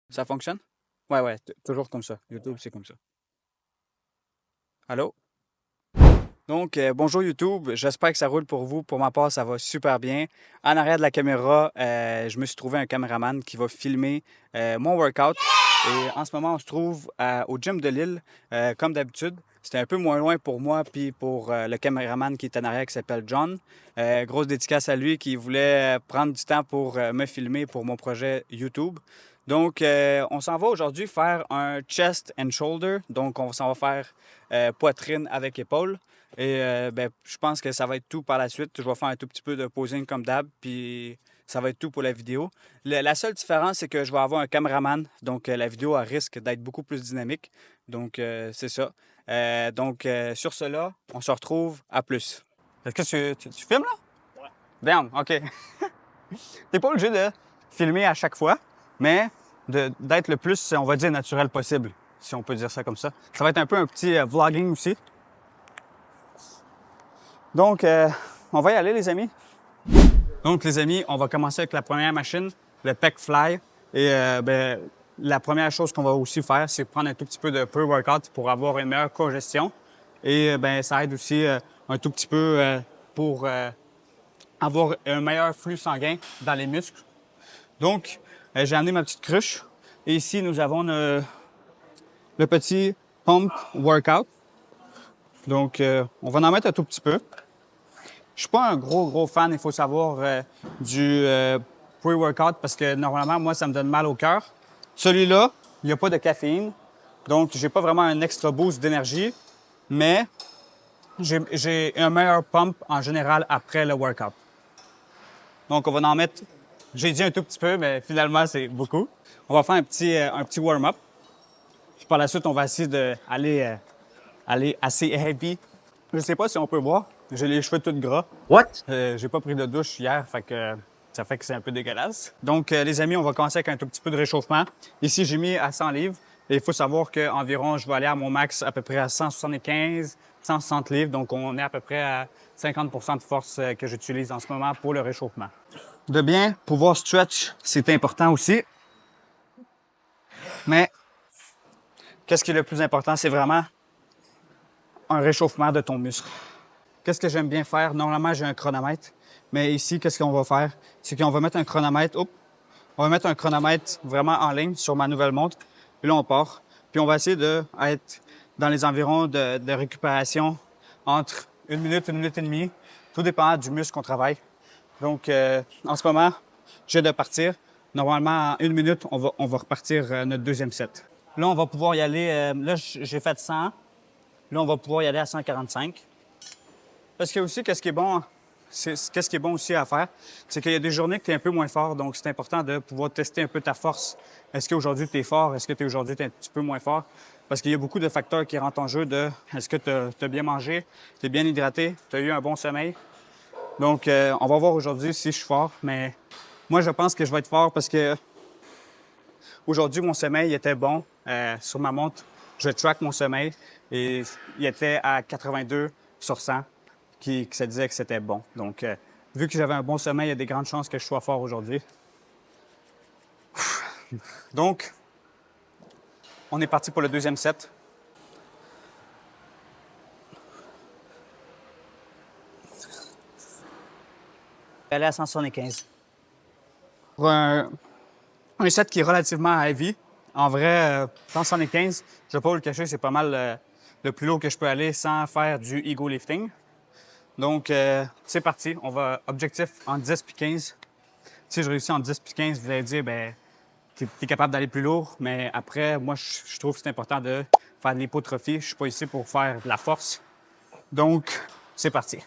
Ça fonctionne? Ouais, ouais, toujours comme ça. YouTube, c'est comme ça. Allô? Donc, bonjour YouTube. J'espère que ça roule pour vous. Pour ma part, ça va super bien. En arrière de la caméra, je me suis trouvé un caméraman qui va filmer mon workout. Et en ce moment, on se trouve au gym de Lille, comme d'habitude. C'était un peu moins loin pour moi, puis pour le caméraman qui est en arrière, qui s'appelle John. Grosse dédicace à lui qui voulait prendre du temps pour me filmer pour mon projet YouTube. Donc, on s'en va aujourd'hui faire un chest and shoulder. Donc, on s'en va faire poitrine avec épaule. Et ben, je pense que ça va être tout par la suite. Je vais faire un tout petit peu de posing comme d'hab, puis ça va être tout pour la vidéo. La seule différence, c'est que je vais avoir un caméraman, donc la vidéo a risque d'être beaucoup plus dynamique. Donc, c'est ça. Sur cela, on se retrouve à plus. Est-ce que tu filmes là? Ouais. Down, OK. T'es pas obligé de filmer à chaque fois, mais d'être le plus, on va dire, naturel possible, si on peut dire ça comme ça. Ça va être un peu un petit vlogging aussi. Donc, on va y aller, les amis. Donc, les amis, on va commencer avec la première machine, le Pec Fly. Et ben, la première chose qu'on va aussi faire, c'est prendre un tout petit peu de pre-workout pour avoir une meilleure congestion. Et ben, ça aide aussi un tout petit peu pour avoir un meilleur flux sanguin dans les muscles. Donc, j'ai amené ma petite cruche. Et ici, nous avons le petit pump workout. Donc, on va en mettre un tout petit peu. Je suis pas un gros fan, il faut savoir, du pre-workout parce que normalement, moi, ça me donne mal au cœur. Celui-là, il n'y a pas de caféine, donc j'ai pas vraiment un extra boost d'énergie, mais j'ai un meilleur pump en général après le workout. Donc, on va en mettre, j'ai dit un tout petit peu, mais finalement, c'est beaucoup. On va faire un petit warm-up. Puis par la suite, on va essayer d'aller aller assez heavy. Je sais pas si on peut voir. J'ai les cheveux tout gras. What? J'ai pas pris de douche hier, ça fait que c'est un peu dégueulasse. Donc, les amis, on va commencer avec un tout petit peu de réchauffement. Ici, j'ai mis à 100 livres. Et il faut savoir qu'environ, je vais aller à mon max à peu près à 175, 160 livres. Donc, on est à peu près à 50 de force que j'utilise en ce moment pour le réchauffement. De bien pouvoir stretch, c'est important aussi. Mais, qu'est-ce qui est le plus important? C'est vraiment un réchauffement de ton muscle. Qu'est-ce que j'aime bien faire? Normalement, j'ai un chronomètre. Mais ici, qu'est-ce qu'on va faire? C'est qu'on va mettre un chronomètre. On va mettre un chronomètre vraiment en ligne sur ma nouvelle montre. Puis là, on part. Puis on va essayer d'être dans les environs de récupération entre 1 minute et demie. Tout dépend du muscle qu'on travaille. Donc, en ce moment, j'ai de partir. Normalement, en 1 minute, on va repartir notre deuxième set. Là, on va pouvoir y aller. Là, j'ai fait 100. Là, on va pouvoir y aller à 145. Parce que aussi, qu'est-ce qui est bon aussi à faire, c'est qu'il y a des journées que tu es un peu moins fort, donc c'est important de pouvoir tester un peu ta force. Est-ce qu'aujourd'hui tu es fort? Est-ce que aujourd'hui tu es un petit peu moins fort? Parce qu'il y a beaucoup de facteurs qui rentrent en jeu de est-ce que tu as bien mangé, tu es bien hydraté, tu as eu un bon sommeil. Donc, on va voir aujourd'hui si je suis fort, mais moi, je pense que je vais être fort parce que aujourd'hui, mon sommeil était bon. Sur ma montre, je track mon sommeil et il était à 82 sur 100. Qui se disait que c'était bon. Donc, vu que j'avais un bon sommeil, il y a des grandes chances que je sois fort aujourd'hui. Donc, on est parti pour le deuxième set. Aller à 175. Pour un set qui est relativement heavy, en vrai, 175, je ne vais pas vous le cacher, c'est pas mal le plus haut que je peux aller sans faire du ego lifting. Donc, c'est parti. On va objectif en 10 puis 15. Si je réussis en 10 puis 15, vous allez dire, ben, tu es capable d'aller plus lourd. Mais après, moi, je trouve que c'est important de faire de l'hypotrophie. Je suis pas ici pour faire de la force. Donc, c'est parti.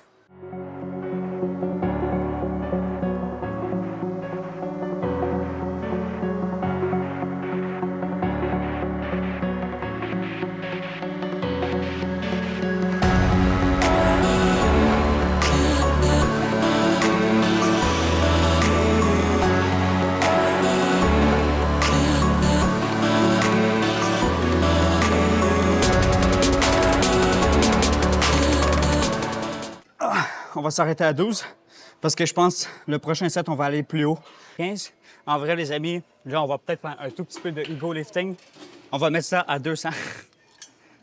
On va s'arrêter à 12 parce que je pense le prochain set, on va aller plus haut. 15. En vrai, les amis, là, on va peut-être faire un tout petit peu de ego lifting. On va mettre ça à 200,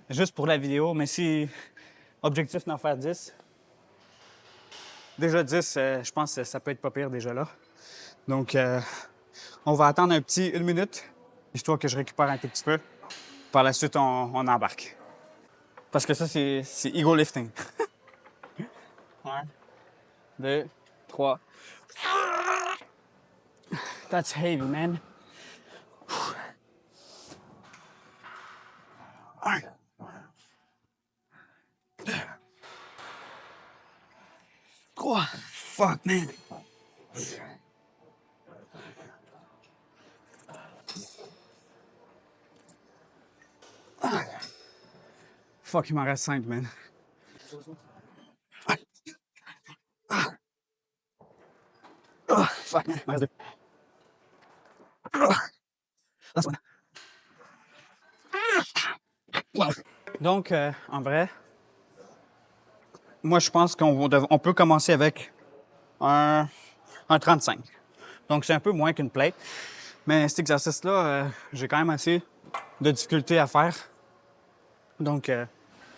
juste pour la vidéo. Mais si objectif d'en faire 10, déjà 10, je pense que ça peut être pas pire déjà là. Donc, on va attendre un petit 1 minute, histoire que je récupère un tout petit peu. Par la suite, on embarque. Parce que ça, c'est ego lifting. 1, 2, 3. That's heavy, man. 1, 2, 3. Fuck, man. Fuck, il m'en reste 5, man. Oh, fuck, man. Il m'en reste 2. Last one. Wow. Donc, en vrai, moi, je pense qu'on peut commencer avec un 35. Donc, c'est un peu moins qu'une plate. Mais cet exercice-là, j'ai quand même assez de difficulté à faire. Donc,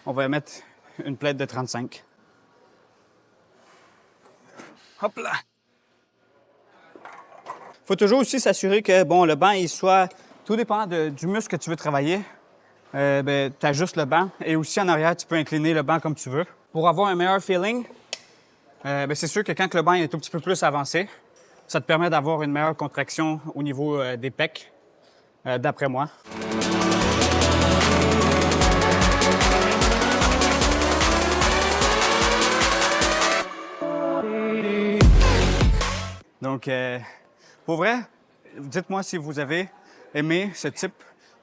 on va mettre une plate de 35. Hop là! Faut toujours aussi s'assurer que, bon, le banc, il soit... Tout dépend du muscle que tu veux travailler. Tu ajustes le banc. Et aussi, en arrière, tu peux incliner le banc comme tu veux. Pour avoir un meilleur feeling, c'est sûr que quand le banc est un tout petit peu plus avancé, ça te permet d'avoir une meilleure contraction au niveau des pecs, d'après moi. Donc, pour vrai, dites-moi si vous avez aimé ce type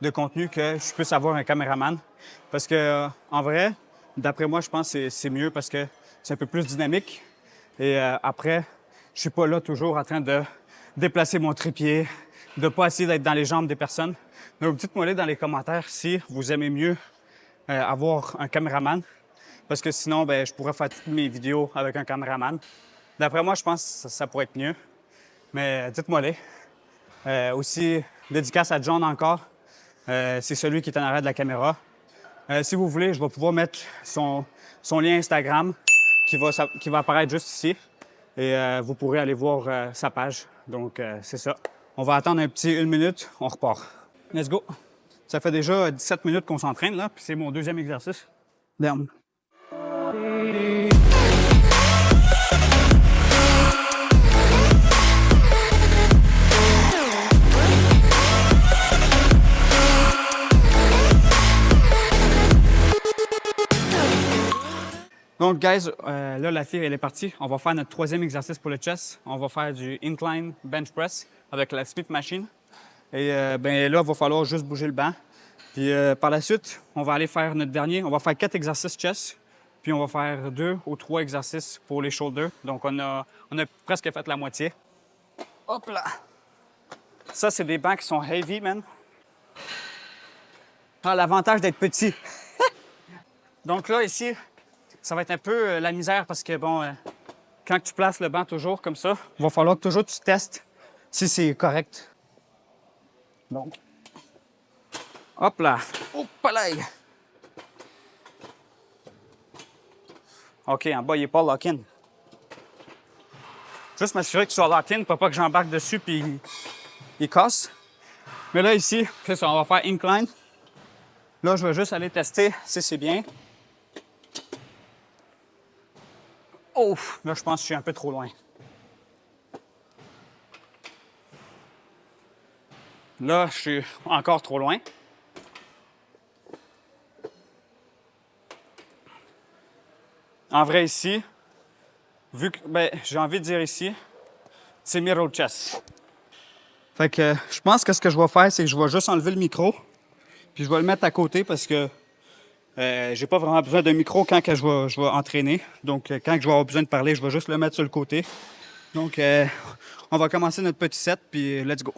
de contenu que je puisse avoir un caméraman. Parce que, en vrai, d'après moi, je pense que c'est mieux parce que c'est un peu plus dynamique. Et après, je suis pas là toujours en train de déplacer mon trépied, de pas essayer d'être dans les jambes des personnes. Donc, dites-moi dans les commentaires si vous aimez mieux avoir un caméraman. Parce que sinon, je pourrais faire toutes mes vidéos avec un caméraman. D'après moi, je pense que ça pourrait être mieux. Mais dites-moi-les. Aussi, dédicace à John encore. C'est celui qui est en arrière de la caméra. Si vous voulez, je vais pouvoir mettre son lien Instagram qui va apparaître juste ici. Et vous pourrez aller voir sa page. Donc, c'est ça. On va attendre un petit 1 minute, on repart. Let's go! Ça fait déjà 17 minutes qu'on s'entraîne, là, puis c'est mon deuxième exercice. Damn. Donc, guys, là, la fille, elle est partie. On va faire notre troisième exercice pour le chest. On va faire du incline bench press avec la Smith Machine. Et là, il va falloir juste bouger le banc. Puis par la suite, on va aller faire notre dernier. On va faire 4 exercices chest. Puis on va faire 2 ou 3 exercices pour les shoulders. Donc, on a presque fait la moitié. Hop là! Ça, c'est des bancs qui sont heavy, man. Ah, l'avantage d'être petit. Donc là, ici, ça va être un peu la misère parce que, bon, quand tu places le banc toujours comme ça, il va falloir que toujours tu testes si c'est correct. Donc, hop là. Hop là. OK, en bas, il n'est pas lock-in. Juste m'assurer qu'il soit lock-in pour pas que j'embarque dessus puis il casse. Mais là, ici, c'est ça, on va faire incline. Là, je vais juste aller tester si c'est bien. Oh, là, je pense que je suis un peu trop loin. Là, je suis encore trop loin. En vrai, ici, vu que, j'ai envie de dire ici, c'est mirror chest. Fait que je pense que ce que je vais faire, c'est que je vais juste enlever le micro, puis je vais le mettre à côté parce que j'ai pas vraiment besoin d'un micro quand que je vais entraîner. Donc, quand je vais avoir besoin de parler, je vais juste le mettre sur le côté. Donc, on va commencer notre petit set, puis let's go.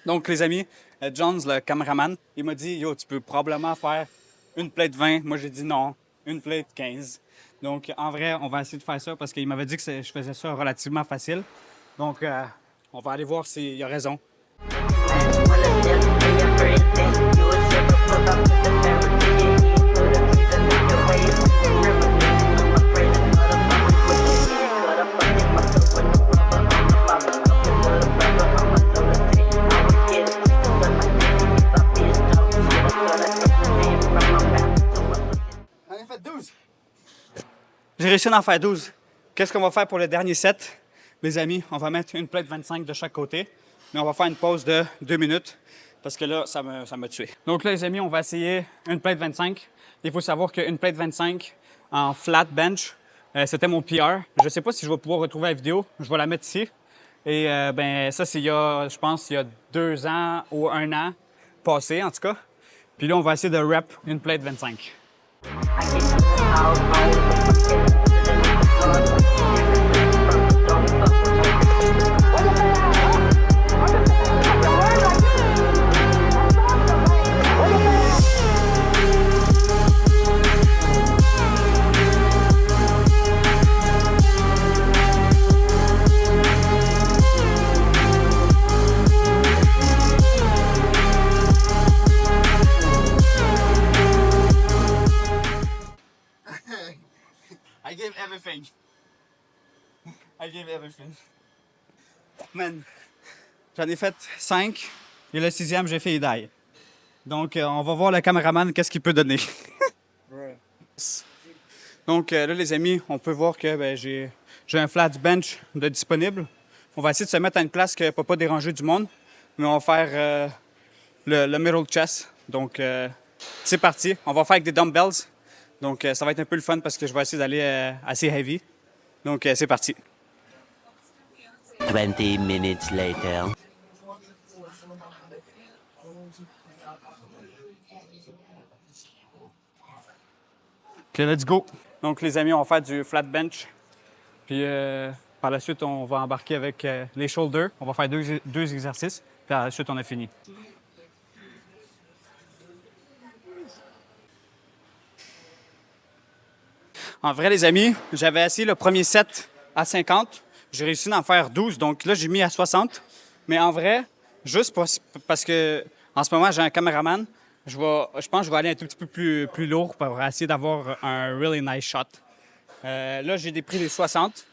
Donc, les amis, Jones, le caméraman, il m'a dit « Yo, tu peux probablement faire une plate 20. » Moi, j'ai dit non, une plate 15. Donc, en vrai, on va essayer de faire ça parce qu'il m'avait dit que je faisais ça relativement facile. Donc, on va aller voir s'il a raison. J'ai réussi à en faire 12. Qu'est-ce qu'on va faire pour le dernier set? Les amis, on va mettre une plate 25 de chaque côté, mais on va faire une pause de 2 minutes parce que là, ça m'a tué. Donc là, les amis, on va essayer une plate 25. Il faut savoir qu'une plate 25 en flat bench, c'était mon PR. Je ne sais pas si je vais pouvoir retrouver la vidéo. Je vais la mettre ici. Et ben ça, c'est je pense, il y a 2 ans ou 1 an passé, en tout cas. Puis là, on va essayer de rep une plate 25. I gave everything. I gave everything. Man, j'en ai fait 5 et le 6e, j'ai fait die. Donc, on va voir le caméraman, qu'est-ce qu'il peut donner. Donc, là, les amis, on peut voir que ben, j'ai un flat bench de disponible. On va essayer de se mettre à une place qui ne peut pas déranger du monde, mais on va faire le middle chest. Donc, c'est parti. On va faire avec des dumbbells. Donc, ça va être un peu le fun parce que je vais essayer d'aller assez heavy. Donc, c'est parti. 20 minutes later. OK, let's go. Donc, les amis, on va faire du flat bench. Puis, par la suite, on va embarquer avec les shoulders. On va faire deux exercices. Puis, par la suite, on a fini. En vrai, les amis, j'avais essayé le premier set à 50. J'ai réussi à en faire 12. Donc là, j'ai mis à 60. Mais en vrai, juste parce que en ce moment, j'ai un caméraman, je pense que je vais aller un tout petit peu plus lourd pour essayer d'avoir un really nice shot. Là, j'ai prix des 60.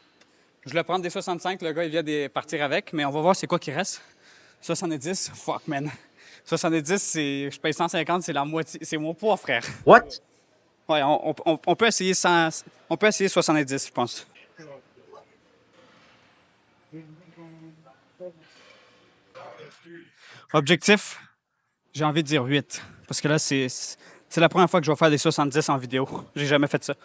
Je vais prendre des 65. Le gars, il vient de partir avec. Mais on va voir c'est quoi qui reste. 70, fuck, man. 70, je paye 150, c'est la moitié. C'est mon poids, frère. What? Ouais, on peut essayer 100, on peut essayer 70, je pense. Objectif, j'ai envie de dire 8. Parce que là, c'est la première fois que je vais faire des 70 en vidéo. J'ai jamais fait ça.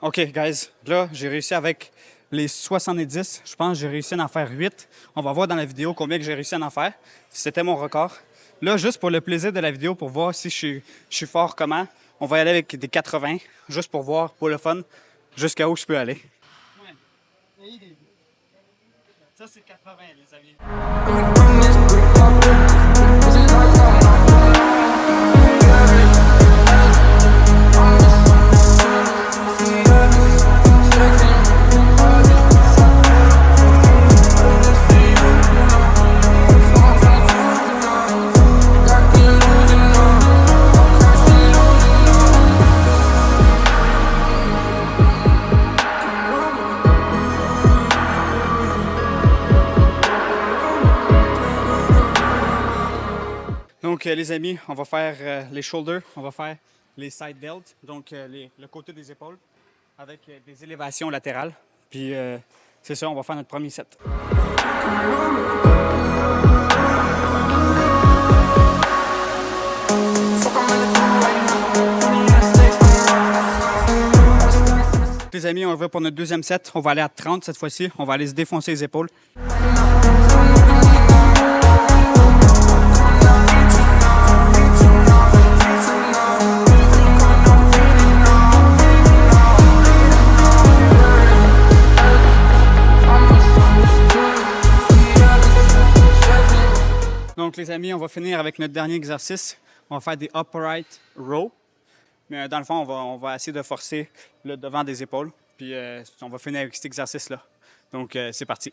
OK, guys, là, j'ai réussi avec les 70. Je pense que j'ai réussi à en faire 8. On va voir dans la vidéo combien que j'ai réussi à en faire. C'était mon record. Là, juste pour le plaisir de la vidéo, pour voir si je suis fort comment, on va y aller avec des 80, juste pour voir, pour le fun, jusqu'à où je peux aller. Ouais. Ça, c'est 80, les amis. Donc, les amis, on va faire les shoulders, on va faire les side delts, donc le côté des épaules, avec des élévations latérales. Puis, c'est ça, on va faire notre premier set. Les amis, on va pour notre deuxième set. On va aller à 30 cette fois-ci. On va aller se défoncer les épaules. Donc, les amis, on va finir avec notre dernier exercice. On va faire des upright row. Mais dans le fond, on va essayer de forcer le devant des épaules. Puis, on va finir avec cet exercice-là. Donc, c'est parti.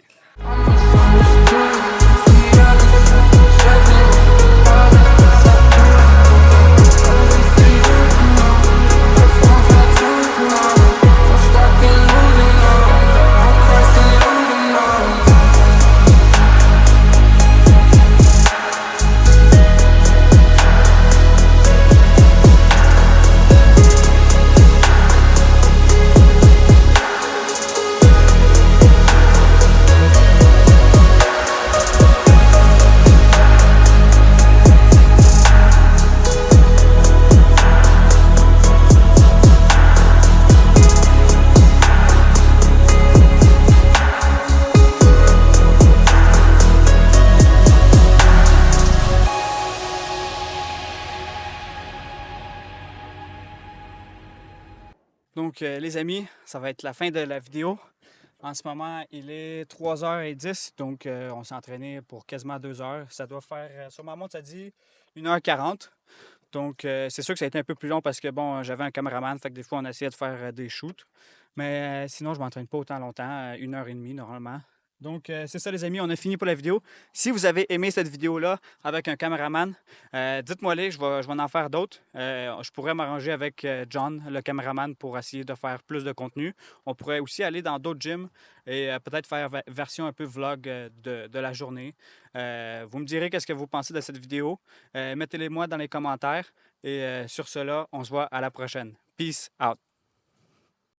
Donc, les amis, ça va être la fin de la vidéo. En ce moment, il est 3h10, donc on s'est entraîné pour quasiment 2 heures. Ça doit faire, sur ma montre, ça dit 1h40. Donc, c'est sûr que ça a été un peu plus long parce que, bon, j'avais un caméraman, fait que des fois, on essayait de faire des shoots. Mais sinon, je ne m'entraîne pas autant longtemps, 1h30 normalement. Donc, c'est ça les amis, on a fini pour la vidéo. Si vous avez aimé cette vidéo-là avec un caméraman, dites-moi-les, je vais en faire d'autres. Je pourrais m'arranger avec John, le caméraman, pour essayer de faire plus de contenu. On pourrait aussi aller dans d'autres gyms et peut-être faire version un peu vlog de la journée. Vous me direz qu'est-ce que vous pensez de cette vidéo. Mettez-les moi dans les commentaires. Et sur cela, on se voit à la prochaine. Peace out.